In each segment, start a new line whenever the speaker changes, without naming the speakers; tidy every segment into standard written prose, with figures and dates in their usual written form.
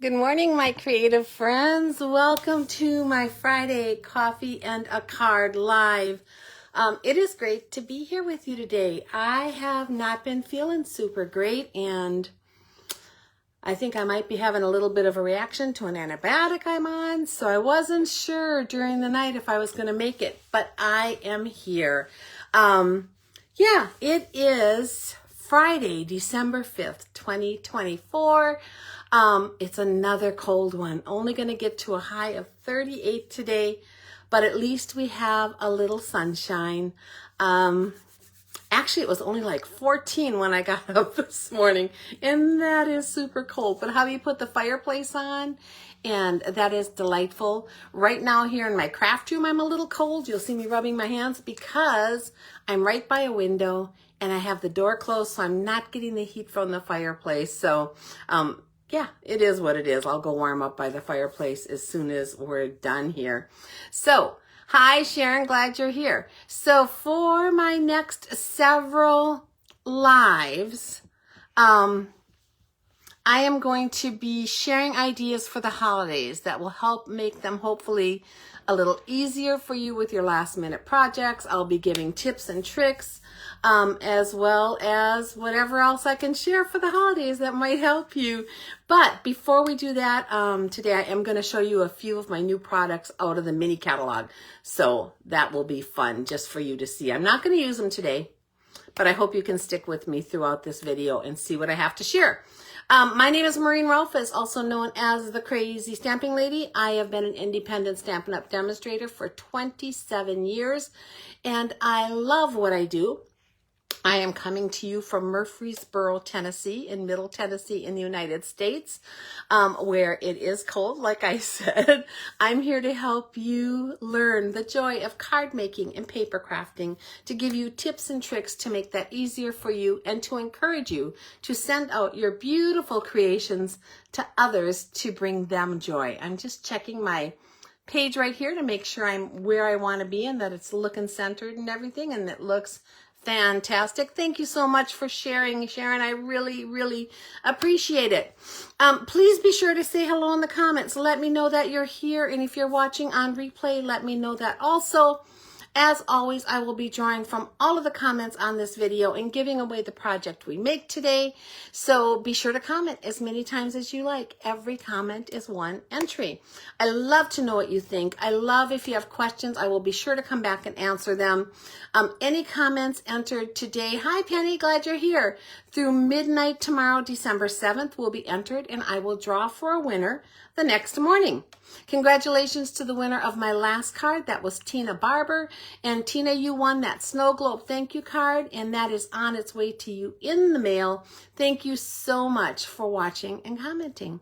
Good morning, my creative friends. Welcome to my Friday Coffee and a Card Live. It is great to be here with you today. I have not been feeling super great, and I think I might be having a little bit of a reaction to an antibiotic I'm on, so I wasn't sure during the night if I was going to make it, but I am here. It is Friday, December 5th, 2024. It's another cold one. Only going to get to a high of 38 today, but at least we have a little sunshine. Actually, it was only like 14 when I got up this morning, and that is super cold. But how do you put the fireplace on? And that is delightful. Right now here in my craft room, I'm a little cold. You'll see me rubbing my hands because I'm right by a window and I have the door closed, so I'm not getting the heat from the fireplace. So, yeah, it is what it is. I'll go warm up by the fireplace as soon as we're done here. So, hi, Sharon, glad you're here. So for my next several lives, I am going to be sharing ideas for the holidays that will help make them hopefully a little easier for you with your last minute projects. I'll be giving tips and tricks, as well as whatever else I can share for the holidays that might help you. But before we do that, today I am going to show you a few of my new products out of the mini catalog. So that will be fun just for you to see. I'm not going to use them today, but I hope you can stick with me throughout this video and see what I have to share. My name is Maureen Rolfes, also known as the Crazy Stamping Lady. I have been an independent Stampin' Up! Demonstrator for 27 years, and I love what I do. I am coming to you from Murfreesboro, Tennessee, in Middle Tennessee in the United States, where it is cold, like I said. I'm here to help you learn the joy of card making and paper crafting, to give you tips and tricks to make that easier for you, and to encourage you to send out your beautiful creations to others to bring them joy. I'm just checking my page right here to make sure I'm where I want to be and that it's looking centered and everything, and it looks fantastic. Thank you so much for sharing, Sharon. I really, really appreciate it. Please be sure to say hello in the comments. Let me know that you're here. And if you're watching on replay, let me know that also. As always, I will be drawing from all of the comments on this video and giving away the project we make today. So be sure to comment as many times as you like. Every comment is one entry. I love to know what you think. I love if you have questions. I will be sure to come back and answer them. Any comments entered today, hi Penny, glad you're here, through midnight tomorrow, December 7th, will be entered, and I will draw for a winner the next morning. Congratulations to the winner of my last card. That was Tina Barber. And Tina, you won that Snow Globe thank you card, and that is on its way to you in the mail. Thank you so much for watching and commenting.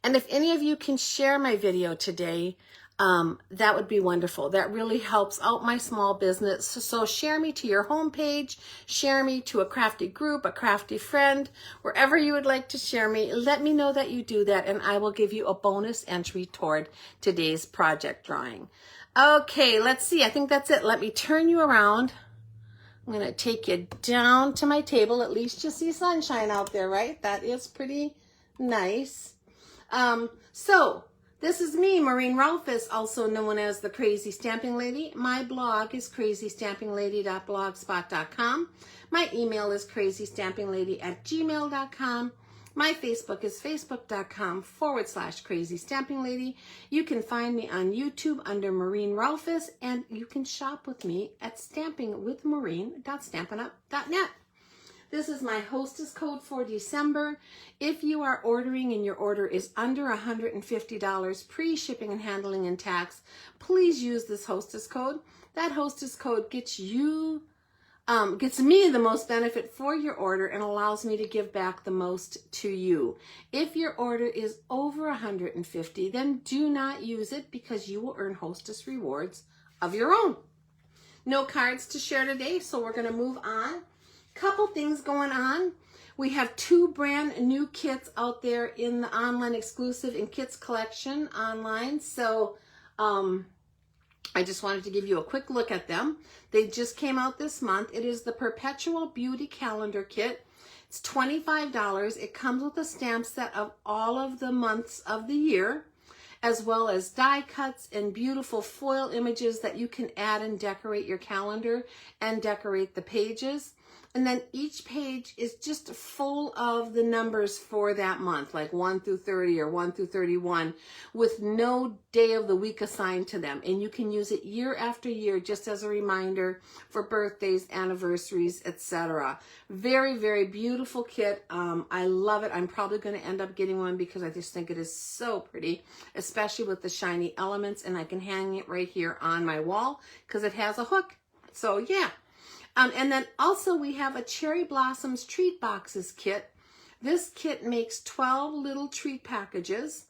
And if any of you can share my video today, that would be wonderful. That really helps out my small business. So share me to your homepage, share me to a crafty group, a crafty friend, wherever you would like to share me. Let me know that you do that, and I will give you a bonus entry toward today's project drawing. Okay, let's see. I think that's it. Let me turn you around. I'm going to take you down to my table. At least you see sunshine out there, right? That is pretty nice. This is me, Maureen Rolfes, also known as the Crazy Stamping Lady. My blog is crazystampinglady.blogspot.com. My email is crazystampinglady@gmail.com. My Facebook is facebook.com/crazystampinglady. You can find me on YouTube under Maureen Rolfes, and you can shop with me at stampingwithmaureen.stampinup.net. This is my hostess code for December. If you are ordering and your order is under $150 pre-shipping and handling and tax, please use this hostess code. That hostess code gets me the most benefit for your order and allows me to give back the most to you. If your order is over $150, then do not use it, because you will earn hostess rewards of your own. No cards to share today, so we're going to move on. Couple things going on. We have 2 brand new kits out there in the online exclusive and kits collection online. So I just wanted to give you a quick look at them. They just came out this month. It is the Perpetual Beauty Calendar Kit. It's $25. It comes with a stamp set of all of the months of the year, as well as die cuts and beautiful foil images that you can add and decorate your calendar and decorate the pages. And then each page is just full of the numbers for that month, like 1 through 30 or 1 through 31, with no day of the week assigned to them. And you can use it year after year just as a reminder for birthdays, anniversaries, etc. Very, very beautiful kit. I love it. I'm probably going to end up getting one because I just think it is so pretty, especially with the shiny elements. And I can hang it right here on my wall because it has a hook. So yeah. And then also we have a Cherry Blossoms Treat Boxes kit. This kit makes 12 little treat packages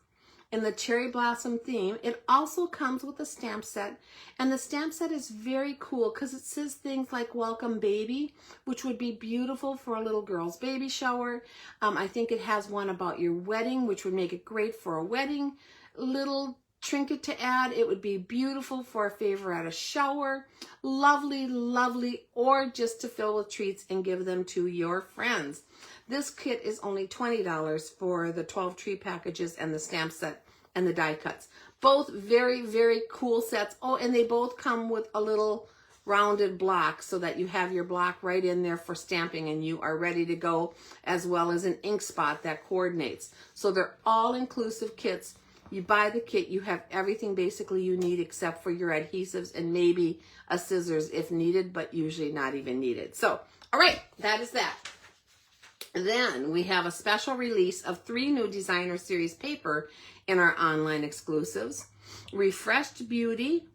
in the cherry blossom theme. It also comes with a stamp set, and the stamp set is very cool because it says things like welcome baby, which would be beautiful for a little girl's baby shower. I think it has one about your wedding, which would make it great for a wedding little trinket to add. It would be beautiful for a favor at a shower. Lovely, lovely, or just to fill with treats and give them to your friends. This kit is only $20 for the 12 treat packages and the stamp set and the die cuts. Both very, very cool sets. Oh, and they both come with a little rounded block so that you have your block right in there for stamping and you are ready to go, as well as an ink spot that coordinates. So they're all inclusive kits. You buy the kit, you have everything basically you need except for your adhesives and maybe a scissors if needed, but usually not even needed. So, all right, that is that. Then we have a special release of 3 new designer series paper in our online exclusives: Refreshed Beauty,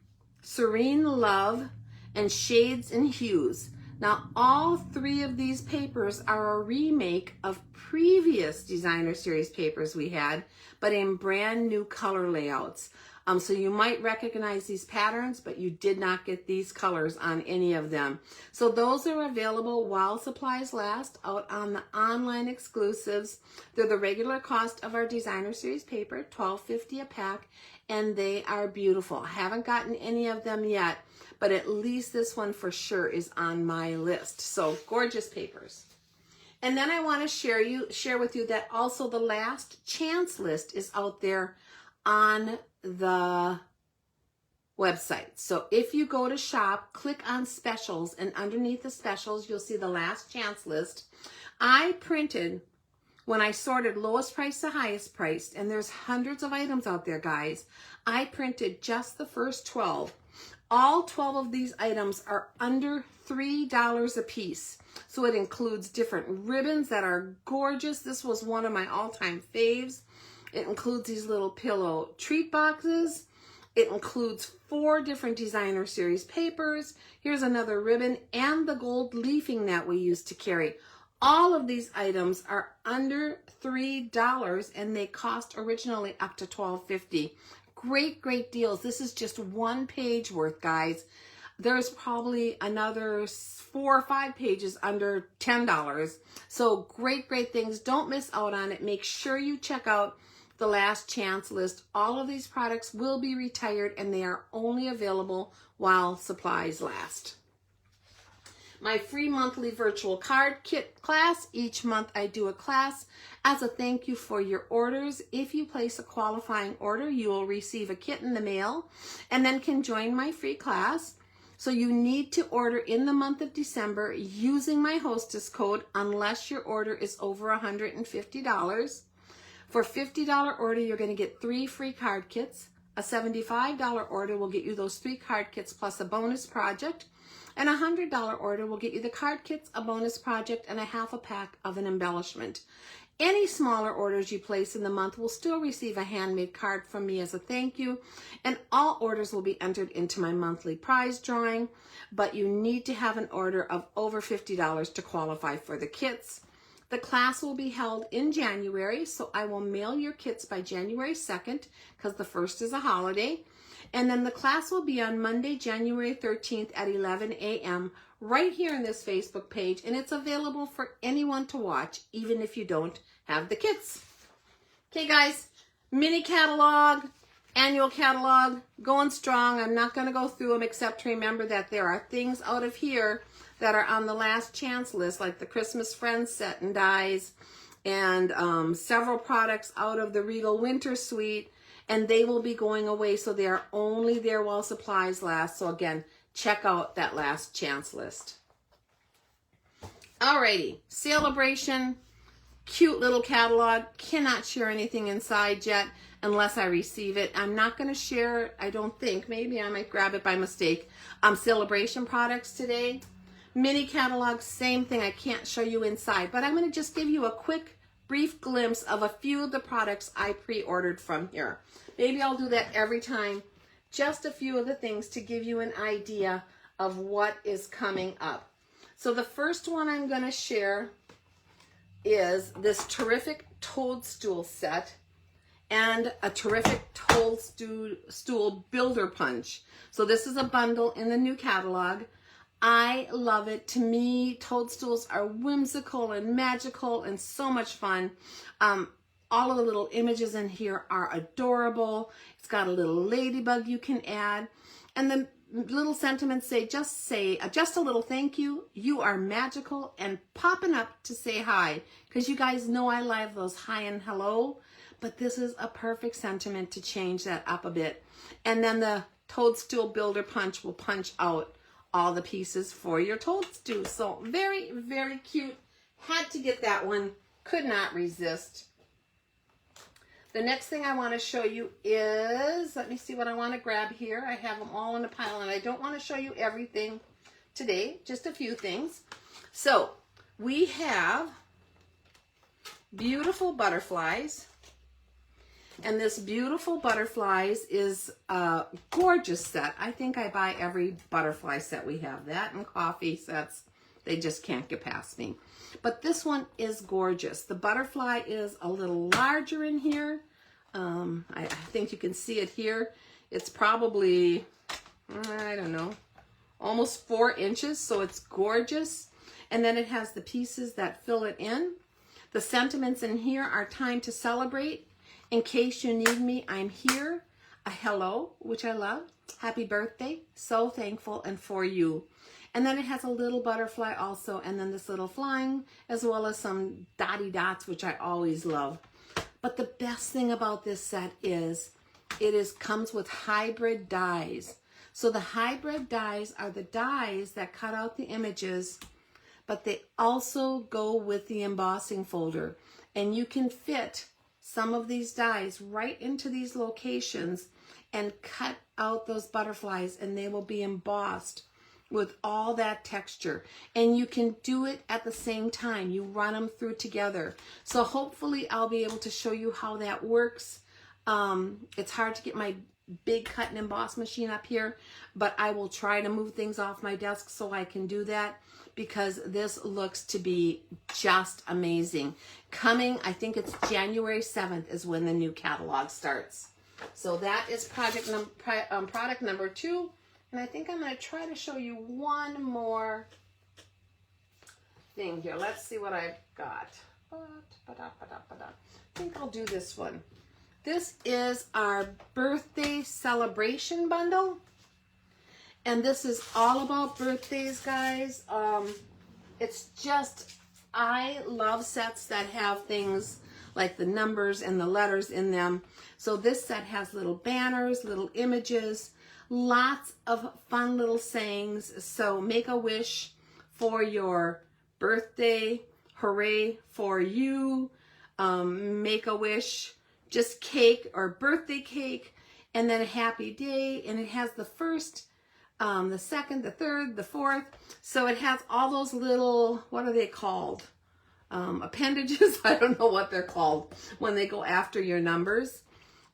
Serene Love, and Shades and Hues. Now, all 3 of these papers are a remake of previous designer series papers we had, but in brand new color layouts. So you might recognize these patterns, but you did not get these colors on any of them. So those are available while supplies last out on the online exclusives. They're the regular cost of our designer series paper, $12.50 a pack, and they are beautiful. I haven't gotten any of them yet, but at least this one for sure is on my list. So gorgeous papers. And then I want to share with you that also the last chance list is out there on the website. So if you go to shop, click on specials, and underneath the specials, you'll see the last chance list. I printed, when I sorted lowest price to highest priced, and there's hundreds of items out there, guys, I printed just the first 12. All 12 of these items are under $3 a piece. So it includes different ribbons that are gorgeous. This was one of my all-time faves. It includes these little pillow treat boxes. It includes 4 different designer series papers. Here's another ribbon and the gold leafing that we used to carry. All of these items are under $3 and they cost originally up to $12.50. Great, great deals. This is just 1 page worth, guys. There's probably another 4 or 5 pages under $10. So great, great things. Don't miss out on it. Make sure you check out the last chance list. All of these products will be retired and they are only available while supplies last. My free monthly virtual card kit class. Each month I do a class as a thank you for your orders. If you place a qualifying order, you will receive a kit in the mail and then can join my free class. So you need to order in the month of December using my hostess code unless your order is over $150. For a $50 order, you're going to get 3 free card kits. A $75 order will get you those 3 card kits plus a bonus project. And a $100 order will get you the card kits, a bonus project, and a half a pack of an embellishment. Any smaller orders you place in the month will still receive a handmade card from me as a thank you, and all orders will be entered into my monthly prize drawing, but you need to have an order of over $50 to qualify for the kits. The class will be held in January, so I will mail your kits by January 2nd, because the 1st is a holiday. And then the class will be on Monday, January 13th at 11 a.m. right here on this Facebook page, and it's available for anyone to watch, even if you don't have the kits. Okay, guys, mini catalog, annual catalog, going strong. I'm not going to go through them except to remember that there are things out of here that are on the last chance list, like the Christmas Friends set and dies, and several products out of the Regal Winter Suite, and they will be going away, so they are only there while supplies last. So again, check out that last chance list. Alrighty, Celebration, cute little catalog. Cannot share anything inside yet unless I receive it. I'm not going to share, I don't think, maybe I might grab it by mistake, Celebration products today. Mini catalog, same thing, I can't show you inside, but I'm going to just give you a quick, brief glimpse of a few of the products I pre-ordered from here. Maybe I'll do that every time, just a few of the things to give you an idea of what is coming up. So the first one I'm going to share is this terrific toadstool set and a terrific toadstool builder punch. So this is a bundle in the new catalog. I love it. To me, toadstools are whimsical and magical and so much fun. All of the little images in here are adorable. It's got a little ladybug you can add. And the little sentiments say just a little thank you. You are magical, and popping up to say hi, because you guys know I love those hi and hello, but this is a perfect sentiment to change that up a bit. And then the toadstool builder punch will punch out all the pieces for your toadstool. So very, very cute. Had to get that one. Could not resist. The next thing I want to show you is, let me see what I want to grab here. I have them all in a pile, and I don't want to show you everything today, just a few things. So we have beautiful butterflies, and this beautiful butterflies is a gorgeous set. I think I buy every butterfly set we have. That and coffee sets, they just can't get past me. But this one is gorgeous. The butterfly is a little larger in here. I think you can see it here. It's probably, I don't know, almost 4 inches, so it's gorgeous. And then it has the pieces that fill it in. The sentiments in here are time to celebrate. In case you need me, I'm here. A hello, which I love. Happy birthday. So thankful and for you. And then it has a little butterfly also, and then this little flying, as well as some dotty dots, which I always love. But the best thing about this set is comes with hybrid dies. So the hybrid dies are the dies that cut out the images, but they also go with the embossing folder. And you can fit some of these dies right into these locations and cut out those butterflies, and they will be embossed with all that texture. And you can do it at the same time. You run them through together. So hopefully I'll be able to show you how that works. It's hard to get my big cut and emboss machine up here, but I will try to move things off my desk so I can do that, because this looks to be just amazing. Coming, I think it's January 7th is when the new catalog starts. So that is product number 2. And I think I'm going to try to show you one more thing here. Let's see what I've got. I think I'll do this one. This is our birthday celebration bundle. And this is all about birthdays, guys. It's just, I love sets that have things like the numbers and the letters in them. So this set has little banners, little images, lots of fun little sayings. So make a wish for your birthday, hooray for you, make a wish, just cake or birthday cake, and then a happy day. And it has the first, the second, the third, the fourth. So it has all those little, what are they called? Appendages. I don't know what they're called when they go after your numbers.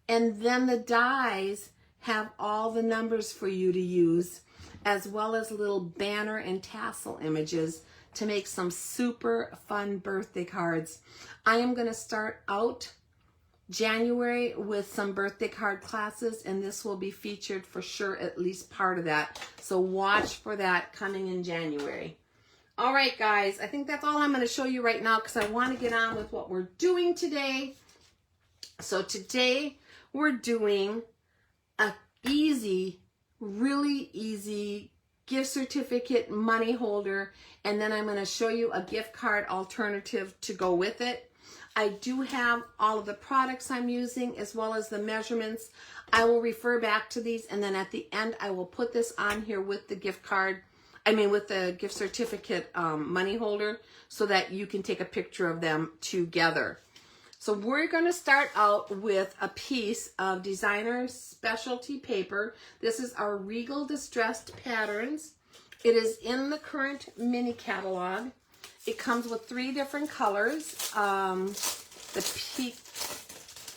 And then the dies have all the numbers for you to use, as well as little banner and tassel images to make some super fun birthday cards. I am going to start out January with some birthday card classes, and this will be featured for sure, at least part of that. So watch for that coming in January. All right, guys, I think that's all I'm going to show you right now, because I want to get on with what we're doing today. So today we're doing a easy, really easy gift certificate, money holder, and then I'm going to show you a gift card alternative to go with it. I do have all of the products I'm using as well as the measurements. I will refer back to these, and then at the end I will put this on here with the gift card, with the gift certificate money holder, so that you can take a picture of them together. So we're going to start out with a piece of designer specialty paper. This is our Regal Distressed Patterns. It is in the current mini catalog. It comes with 3 different colors. The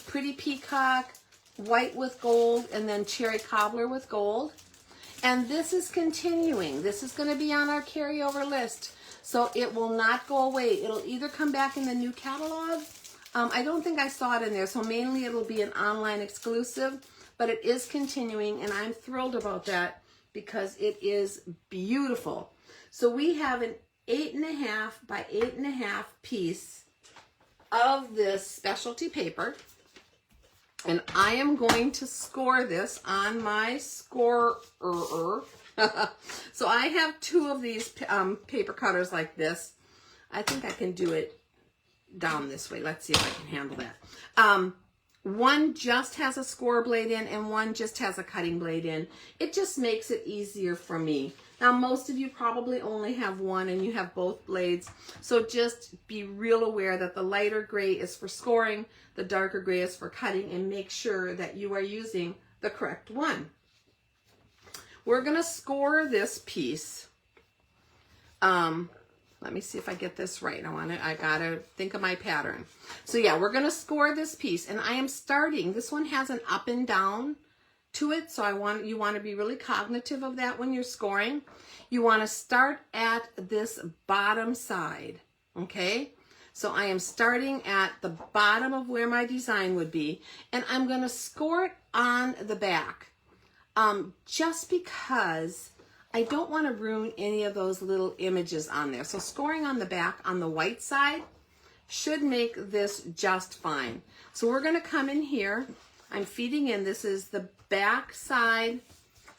Pretty Peacock, white with gold, and then cherry cobbler with gold. And this is continuing. This is going to be on our carryover list. So it will not go away. It'll either come back in the new catalog. I don't think I saw it in there, so mainly it'll be an online exclusive, but it is continuing, and I'm thrilled about that because it is beautiful. So we have an 8.5 by 8.5 piece of this specialty paper, and I am going to score this on my scorer. So I have 2 of these paper cutters like this. I think I can do it down this way. Let's see if I can handle that. One just has a score blade in and one just has a cutting blade in. It just makes it easier for me. Now most of you probably only have one and you have both blades, so just be real aware that the lighter gray is for scoring, the darker gray is for cutting, and make sure that you are using the correct one. We're going to score this piece. Let me see if I get this right. I gotta think of my pattern. So yeah, we're gonna score this piece, and I am starting. This one has an up and down to it, so you want to be really cognitive of that when you're scoring. You want to start at this bottom side, okay? So I am starting at the bottom of where my design would be, and I'm gonna score it on the back, just because I don't want to ruin any of those little images on there. So scoring on the back on the white side should make this just fine. So we're going to come in here. I'm feeding in. This is the back side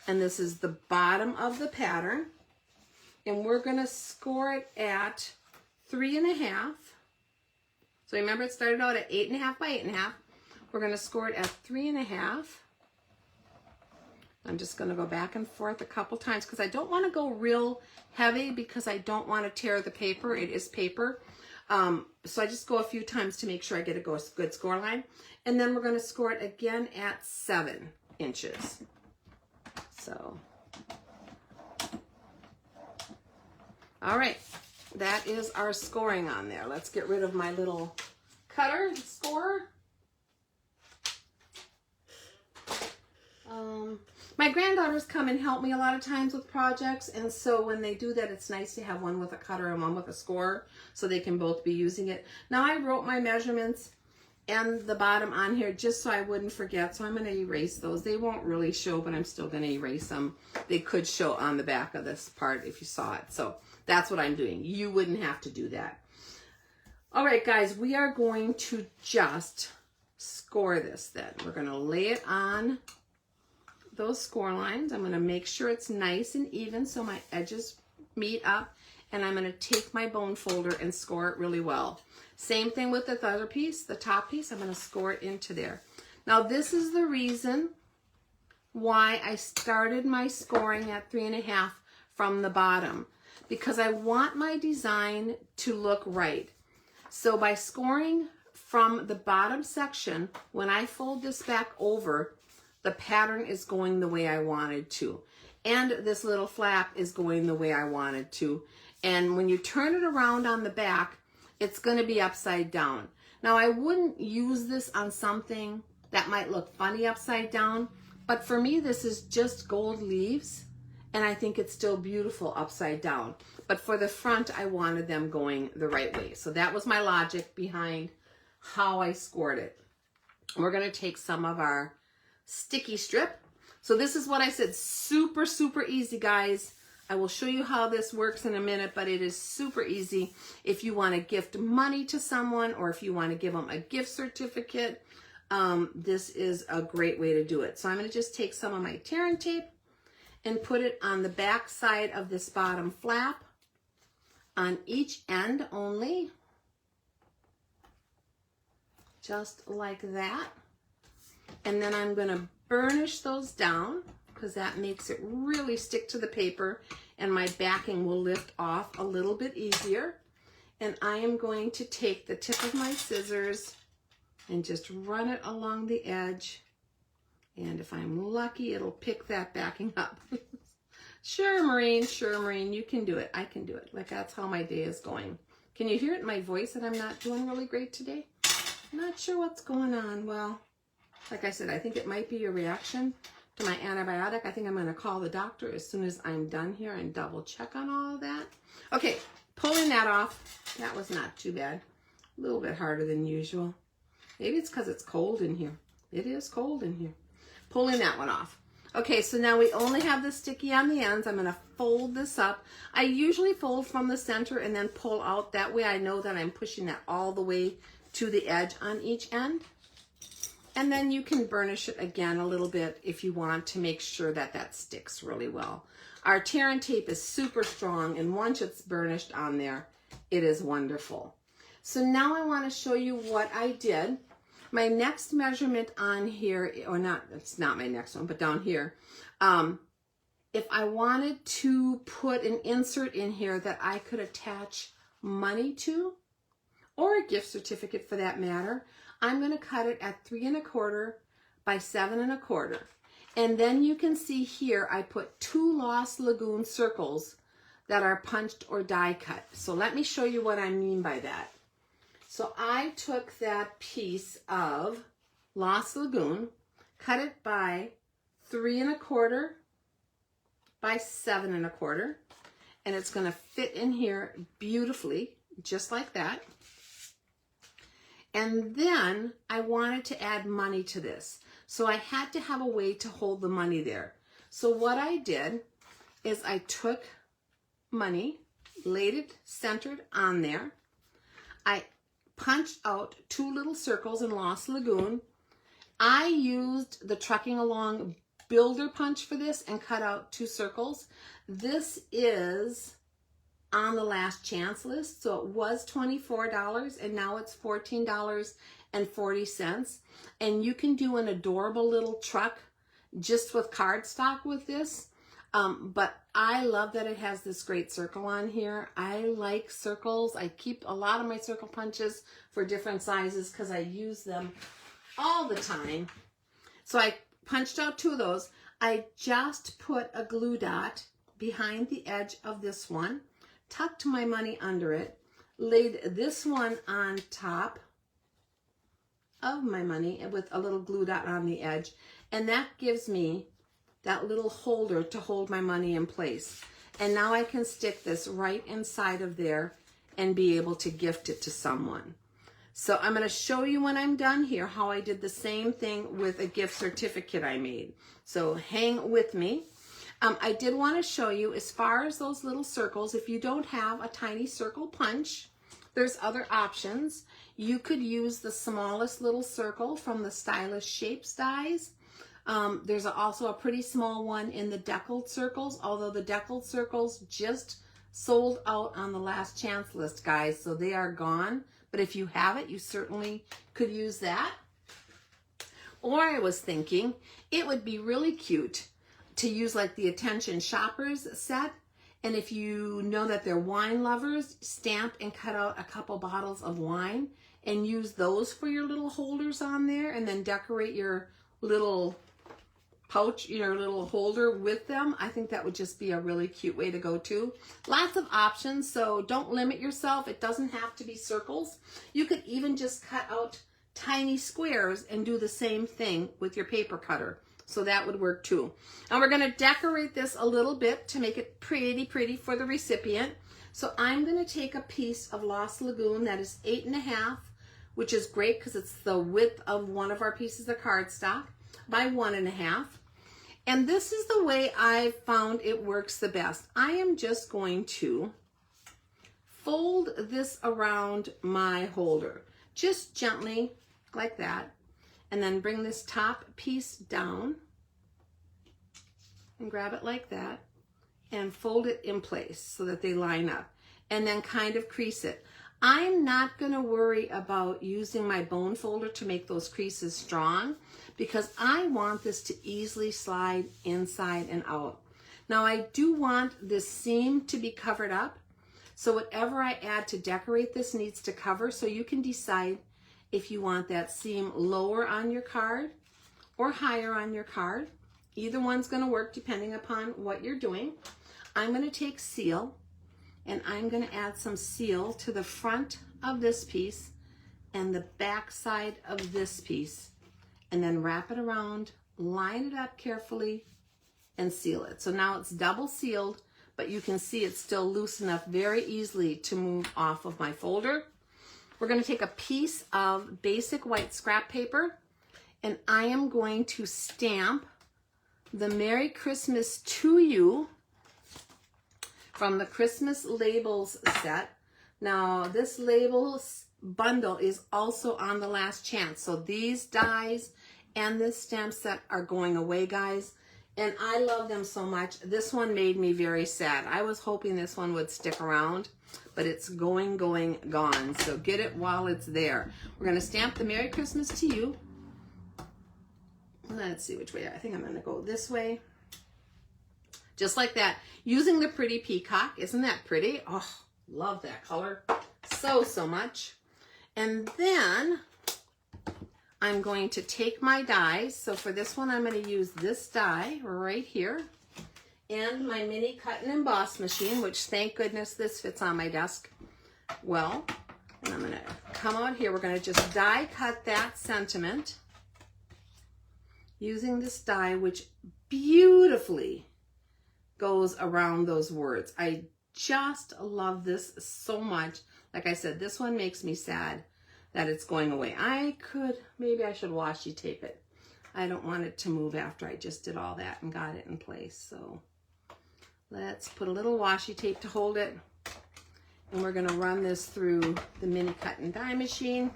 and this is the bottom of the pattern. And we're going to score it at 3.5. So remember, it started out at 8.5 by 8.5. We're going to score it at 3.5. I'm just going to go back and forth a couple times because I don't want to go real heavy because I don't want to tear the paper. It is paper. So I just go a few times to make sure I get a good score line. And then we're going to score it again at 7 inches. So, all right. That is our scoring on there. Let's get rid of my little cutter scorer. My granddaughters come and help me a lot of times with projects, and so when they do that, it's nice to have one with a cutter and one with a scorer so they can both be using it. Now I wrote my measurements and the bottom on here just so I wouldn't forget, so I'm going to erase those. They won't really show, but I'm still going to erase them. They could show on the back of this part if you saw it, so that's what I'm doing. You wouldn't have to do that. All right, guys, we are going to just score this then. We're going to lay it on those score lines. I'm going to make sure it's nice and even so my edges meet up, and I'm going to take my bone folder and score it really well. Same thing with the other piece, the top piece. I'm going to score it into there. Now this is the reason why I started my scoring at 3.5 from the bottom, because I want my design to look right. So by scoring from the bottom section, when I fold this back over, the pattern is going the way I wanted to. And this little flap is going the way I wanted to. And when you turn it around on the back, it's going to be upside down. Now I wouldn't use this on something that might look funny upside down, but for me this is just gold leaves, and I think it's still beautiful upside down. But for the front, I wanted them going the right way. So that was my logic behind how I scored it. We're going to take some of our sticky strip. So this is what I said, super, super easy, guys. I will show you how this works in a minute, but it is super easy if you want to gift money to someone or if you want to give them a gift certificate. This is a great way to do it. So I'm going to just take some of my tear and tape, and put it on the back side of this bottom flap on each end only, just like that. And then I'm going to burnish those down because that makes it really stick to the paper and my backing will lift off a little bit easier. And I am going to take the tip of my scissors and just run it along the edge. And if I'm lucky, it'll pick that backing up. Sure, Maureen, you can do it. I can do it. Like, that's how my day is going. Can you hear it in my voice that I'm not doing really great today? I'm not sure what's going on. Well, like I said, I think it might be a reaction to my antibiotic. I think I'm going to call the doctor as soon as I'm done here and double check on all of that. Okay, pulling that off. That was not too bad. A little bit harder than usual. Maybe it's because it's cold in here. It is cold in here. Pulling that one off. Okay, so now we only have the sticky on the ends. I'm going to fold this up. I usually fold from the center and then pull out. That way I know that I'm pushing that all the way to the edge on each end. And then you can burnish it again a little bit if you want to make sure that that sticks really well. Our tear and tape is super strong, and once it's burnished on there, it is wonderful. So now I want to show you what I did. My next measurement on here, or not, it's not my next one, but down here, if I wanted to put an insert in here that I could attach money to, or a gift certificate for that matter, I'm going to cut it at 3 1/4 by 7 1/4. And then you can see here, I put 2 Lost Lagoon circles that are punched or die cut. So let me show you what I mean by that. So I took that piece of Lost Lagoon, cut it by 3 1/4 by 7 1/4, and it's going to fit in here beautifully, just like that. And then I wanted to add money to this. So I had to have a way to hold the money there. So what I did is I took money, laid it centered on there. I punched out 2 little circles in Lost Lagoon. I used the Trucking Along Builder Punch for this and cut out 2 circles. This is on the last chance list, so it was $24 and now it's $14.40. And you can do an adorable little truck just with cardstock with this. But I love that it has this great circle on here. I like circles. I keep a lot of my circle punches for different sizes because I use them all the time. So I punched out 2 of those. I just put a glue dot behind the edge of this one, tucked my money under it, laid this one on top of my money with a little glue dot on the edge, and that gives me that little holder to hold my money in place. And now I can stick this right inside of there and be able to gift it to someone. So I'm going to show you when I'm done here how I did the same thing with a gift certificate I made. So hang with me. I did want to show you, as far as those little circles, if you don't have a tiny circle punch, there's other options. You could use the smallest little circle from the Stylish Shapes dies. There's also a pretty small one in the deckled circles, although the deckled circles just sold out on the last chance list, guys, so they are gone. But if you have it, you certainly could use that. Or I was thinking it would be really cute to use like the Attention Shoppers set. And if you know that they're wine lovers, stamp and cut out a couple bottles of wine and use those for your little holders on there, and then decorate your little pouch, your little holder with them. I think that would just be a really cute way to go too. Lots of options, so don't limit yourself. It doesn't have to be circles. You could even just cut out tiny squares and do the same thing with your paper cutter. So that would work too. And we're going to decorate this a little bit to make it pretty for the recipient. So I'm going to take a piece of Lost Lagoon that is 8 1/2, which is great because it's the width of one of our pieces of cardstock, by 1 1/2. And this is the way I found it works the best. I am just going to fold this around my holder, just gently like that, and then bring this top piece down and grab it like that and fold it in place so that they line up, and then kind of crease it. I'm not going to worry about using my bone folder to make those creases strong because I want this to easily slide inside and out. Now I do want this seam to be covered up, so whatever I add to decorate this needs to cover, so you can decide if you want that seam lower on your card or higher on your card. Either one's going to work depending upon what you're doing. I'm going to take seal and I'm going to add some seal to the front of this piece and the back side of this piece, and then wrap it around, line it up carefully, and seal it. So now it's double sealed, but you can see it's still loose enough very easily to move off of my folder. We're going to take a piece of basic white scrap paper, and I am going to stamp the Merry Christmas to You from the Christmas Labels set. Now this labels bundle is also on the last chance. So these dies and this stamp set are going away, guys. And I love them so much. This one made me very sad. I was hoping this one would stick around, but it's gone. So get it while it's there. We're gonna stamp the Merry Christmas to You. Let's see which way. I think I'm gonna go this way. Just like that, using the pretty peacock. Isn't that pretty? Oh, love that color so much. And then I'm going to take my dies. So for this one, I'm going to use this die right here and my mini cut and emboss machine, which thank goodness this fits on my desk well. And I'm going to come out here. We're going to just die cut that sentiment using this die, which beautifully goes around those words. I just love this so much. Like I said, this one makes me sad that it's going away. Maybe I should washi tape it. I don't want it to move after I just did all that and got it in place. So let's put a little washi tape to hold it. And we're gonna run this through the mini cut and die machine.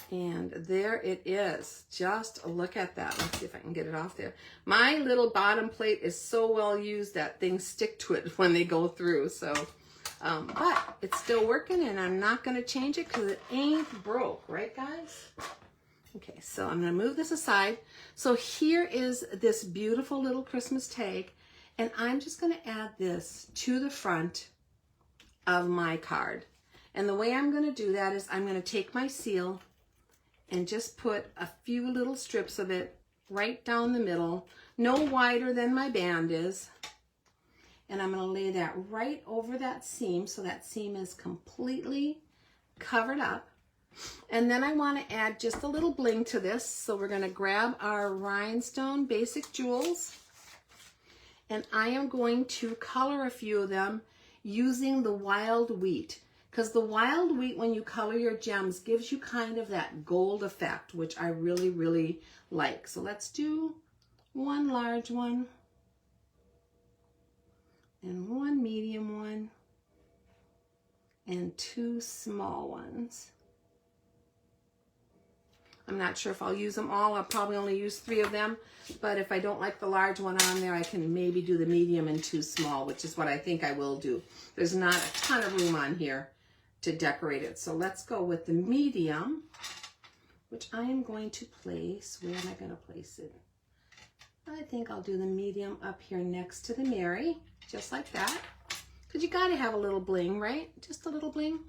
And there it is. Just look at that. Let's see if I can get it off there. My little bottom plate is so well used that things stick to it when they go through. So, but it's still working and I'm not going to change it because it ain't broke. Right, guys? Okay, so I'm going to move this aside. So here is this beautiful little Christmas tag. And I'm just going to add this to the front of my card. And the way I'm going to do that is I'm going to take my seal and just put a few little strips of it right down the middle, no wider than my band is. And I'm going to lay that right over that seam so that seam is completely covered up. And then I want to add just a little bling to this. So we're going to grab our rhinestone basic jewels, and I am going to color a few of them using the wild wheat. Because the wild wheat, when you color your gems, gives you kind of that gold effect, which I really, really like. So let's do one large one and one medium one and two small ones. I'm not sure if I'll use them all. I'll probably only use 3 of them. But if I don't like the large one on there, I can maybe do the medium and 2 small, which is what I think I will do. There's not a ton of room on here to decorate it. So let's go with the medium, which I am going to place. Where am I going to place it? I think I'll do the medium up here next to the Mary, just like that. Because you got to have a little bling, right? Just a little bling.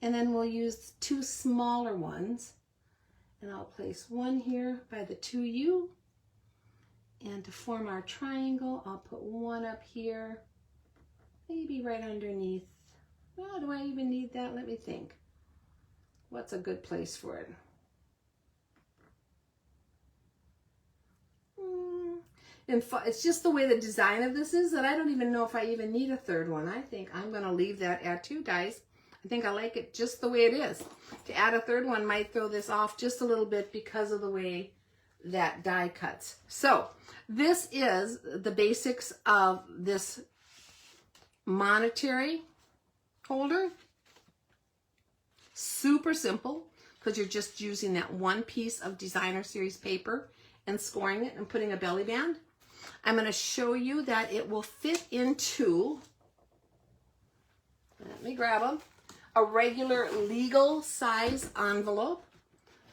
And then we'll use 2 smaller ones. And I'll place one here by the 2U. And to form our triangle, I'll put one up here, maybe right underneath. Oh, do I even need that? Let me think. What's a good place for it? And it's just the way the design of this is that I don't even know if I even need a 3rd one. I think I'm going to leave that at 2, guys. I think I like it just the way it is. To add a 3rd one might throw this off just a little bit because of the way that die cuts. So this is the basics of this monetary holder. Super simple. because you're just using that one piece of designer series paper and scoring it and putting a belly band. I'm going to show you that it will fit into, let me grab them, a regular legal size envelope.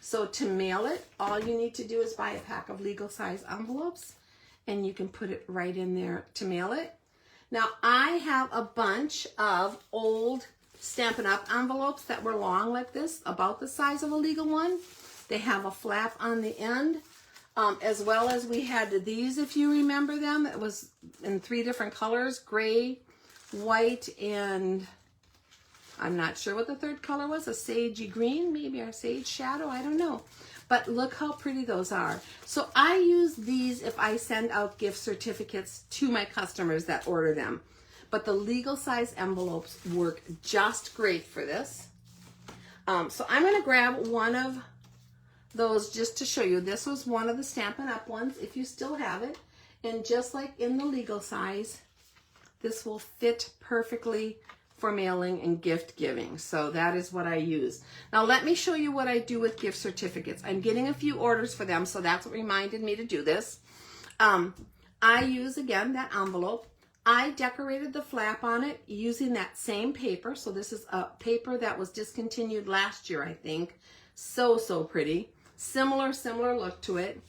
So to mail it, all you need to do is buy a pack of legal size envelopes and you can put it right in there to mail it. Now I have a bunch of old Stampin' Up! Envelopes that were long like this, about the size of a legal one. They have a flap on the end, as well as we had these, if you remember them. It was in 3 different colors, gray, white, and I'm not sure what the third color was, a sagey green, maybe a sage shadow, I don't know. But look how pretty those are. So I use these if I send out gift certificates to my customers that order them. But the legal size envelopes work just great for this. So I'm going to grab one of those just to show you. This was one of the Stampin' Up! Ones, if you still have it. And just like in the legal size, this will fit perfectly for mailing and gift giving. So that is what I use. Now let me show you what I do with gift certificates. I'm getting a few orders for them, so that's what reminded me to do this. I use, again, that envelope. I decorated the flap on it using that same paper. So this is a paper that was discontinued last year, I think. So pretty. Similar look to it.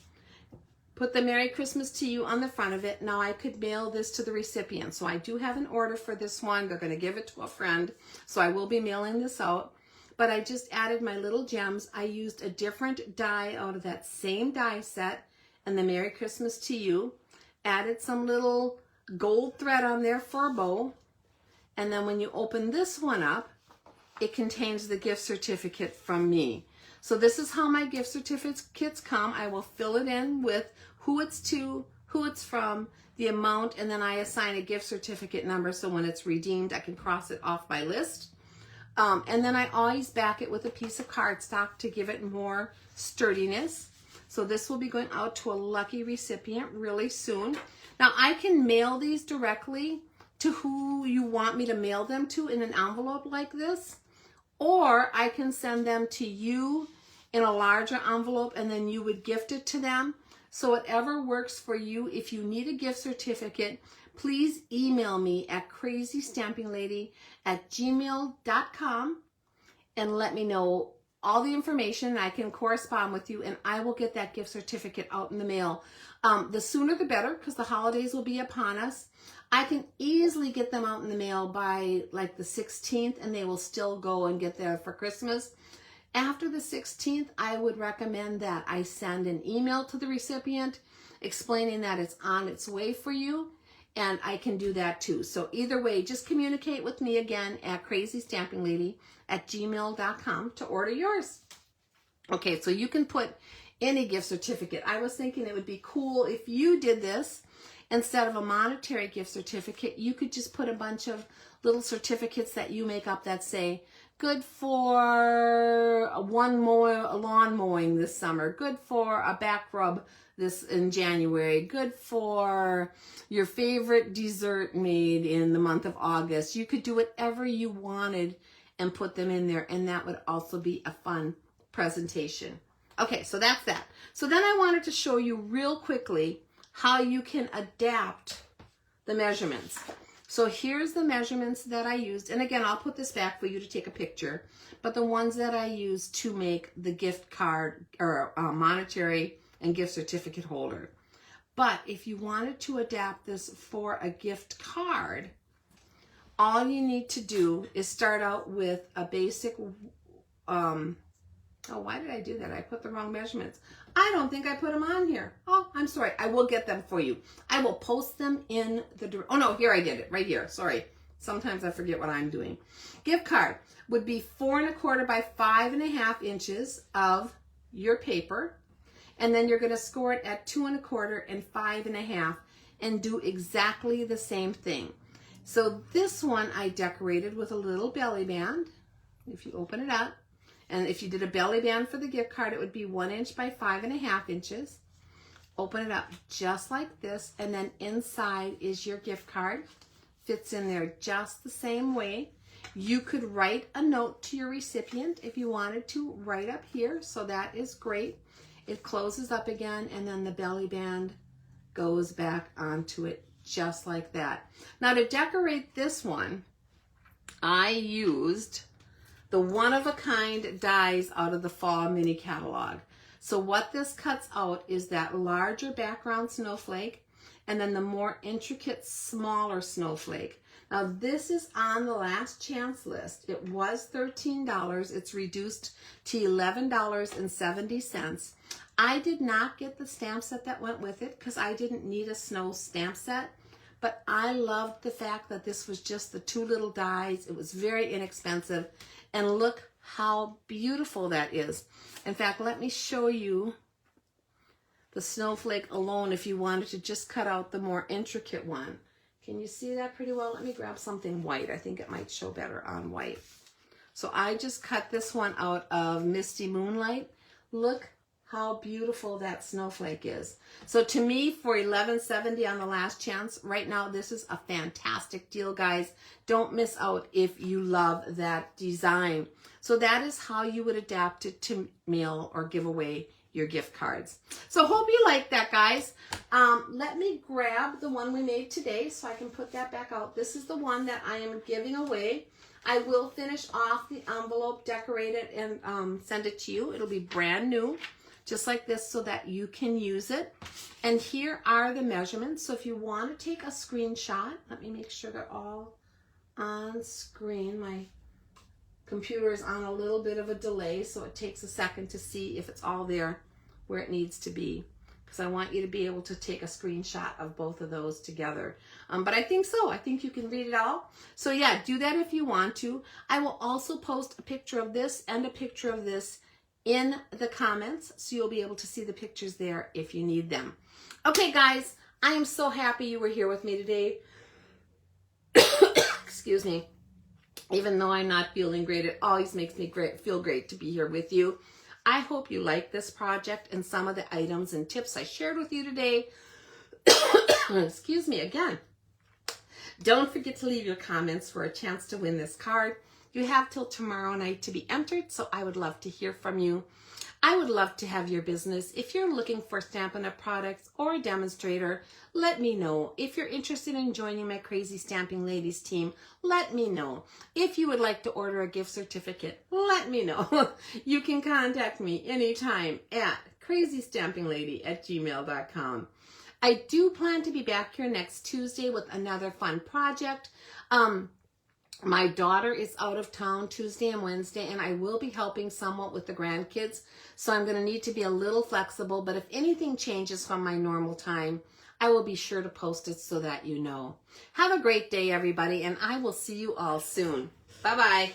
Put the Merry Christmas to You on the front of it. Now I could mail this to the recipient. So I do have an order for this one. They're going to give it to a friend. So I will be mailing this out. But I just added my little gems. I used a different die out of that same die set and the Merry Christmas to You. Added some little gold thread on there for a bow. And then when you open this one up, it contains the gift certificate from me. So this is how my gift certificates come. I will fill it in with who it's to, who it's from, the amount, and then I assign a gift certificate number so when it's redeemed, I can cross it off my list. And then I always back it with a piece of cardstock to give it more sturdiness. So this will be going out to a lucky recipient really soon. Now I can mail these directly to who you want me to mail them to in an envelope like this, or I can send them to you in a larger envelope and then you would gift it to them. So whatever works for you. If you need a gift certificate, please email me at crazystampinglady@gmail.com and let me know all the information. I can correspond with you and I will get that gift certificate out in the mail. The sooner the better, because the holidays will be upon us. I can easily get them out in the mail by like the 16th and they will still go and get there for Christmas. After the 16th, I would recommend that I send an email to the recipient explaining that it's on its way for you, and I can do that too. So either way, just communicate with me again at crazystampinglady@gmail.com to order yours. Okay, so you can put any gift certificate. I was thinking it would be cool if you did this. Instead of a monetary gift certificate, you could just put a bunch of little certificates that you make up that say, good for a lawn mowing this summer, good for a back rub this in January, good for your favorite dessert made in the month of August. You could do whatever you wanted and put them in there, and that would also be a fun presentation. Okay, so that's that. So then I wanted to show you real quickly how you can adapt the measurements. So here's the measurements that I used. And again, I'll put this back for you to take a picture. But the ones that I used to make the gift card or monetary and gift certificate holder. But if you wanted to adapt this for a gift card, all you need to do is start out with a basic, oh, why did I do that? I put the wrong measurements. I don't think I put them on here. Oh, I'm sorry. I will get them for you. I will post them in the, oh no, here I did it, right here. Sorry. Sometimes I forget what I'm doing. Gift card would be 4 1/4 by 5 1/2 inches of your paper. And then you're going to score it at 2 1/4 and 5 1/2 and do exactly the same thing. So this one I decorated with a little belly band. If you open it up, and if you did a belly band for the gift card, it would be 1 inch by 5 1/2 inches. Open it up just like this, and then inside is your gift card. Fits in there just the same way. You could write a note to your recipient if you wanted to, right up here. So that is great. It closes up again, and then the belly band goes back onto it just like that. Now to decorate this one, I used the one-of-a-kind dies out of the Fall Mini Catalog. So what this cuts out is that larger background snowflake and then the more intricate, smaller snowflake. Now this is on the last chance list. It was $13. It's reduced to $11.70. I did not get the stamp set that went with it because I didn't need a snow stamp set. But I loved the fact that this was just the two little dies. It was very inexpensive. And look how beautiful that is. In fact, let me show you the snowflake alone if you wanted to just cut out the more intricate one. Can you see that pretty well? Let me grab something white. I think it might show better on white. So I just cut this one out of Misty Moonlight. Look how beautiful that snowflake is. So to me, for $11.70 on the last chance, right now, this is a fantastic deal, guys. Don't miss out if you love that design. So that is how you would adapt it to mail or give away your gift cards. So hope you like that, guys. Let me grab the one we made today so I can put that back out. This is the one that I am giving away. I will finish off the envelope, decorate it, and send it to you. It'll be brand new, just like this, so that you can use it. And here are the measurements. So if you want to take a screenshot, let me make sure they're all on screen. My computer is on a little bit of a delay, so it takes a second to see if it's all there where it needs to be, because I want you to be able to take a screenshot of both of those together. But I think so. I think you can read it all. So yeah, do that if you want to. I will also post a picture of this and a picture of this in the comments, so you'll be able to see the pictures there if you need them. Okay, guys, I am so happy you were here with me today. Excuse me. Even though I'm not feeling great, it always makes me feel great to be here with you. I hope you like this project and some of the items and tips I shared with you today. Excuse me again. Don't forget to leave your comments for a chance to win this card. You have till tomorrow night to be entered, so I would love to hear from you. I would love to have your business. If you're looking for Stampin' Up! Products or a demonstrator, let me know. If you're interested in joining my Crazy Stamping Ladies team, let me know. If you would like to order a gift certificate, let me know. You can contact me anytime at crazystampinglady@gmail.com. I do plan to be back here next Tuesday with another fun project. My daughter is out of town Tuesday and Wednesday, and I will be helping somewhat with the grandkids, so I'm going to need to be a little flexible, but if anything changes from my normal time, I will be sure to post it so that you know. Have a great day, everybody, and I will see you all soon. Bye-bye.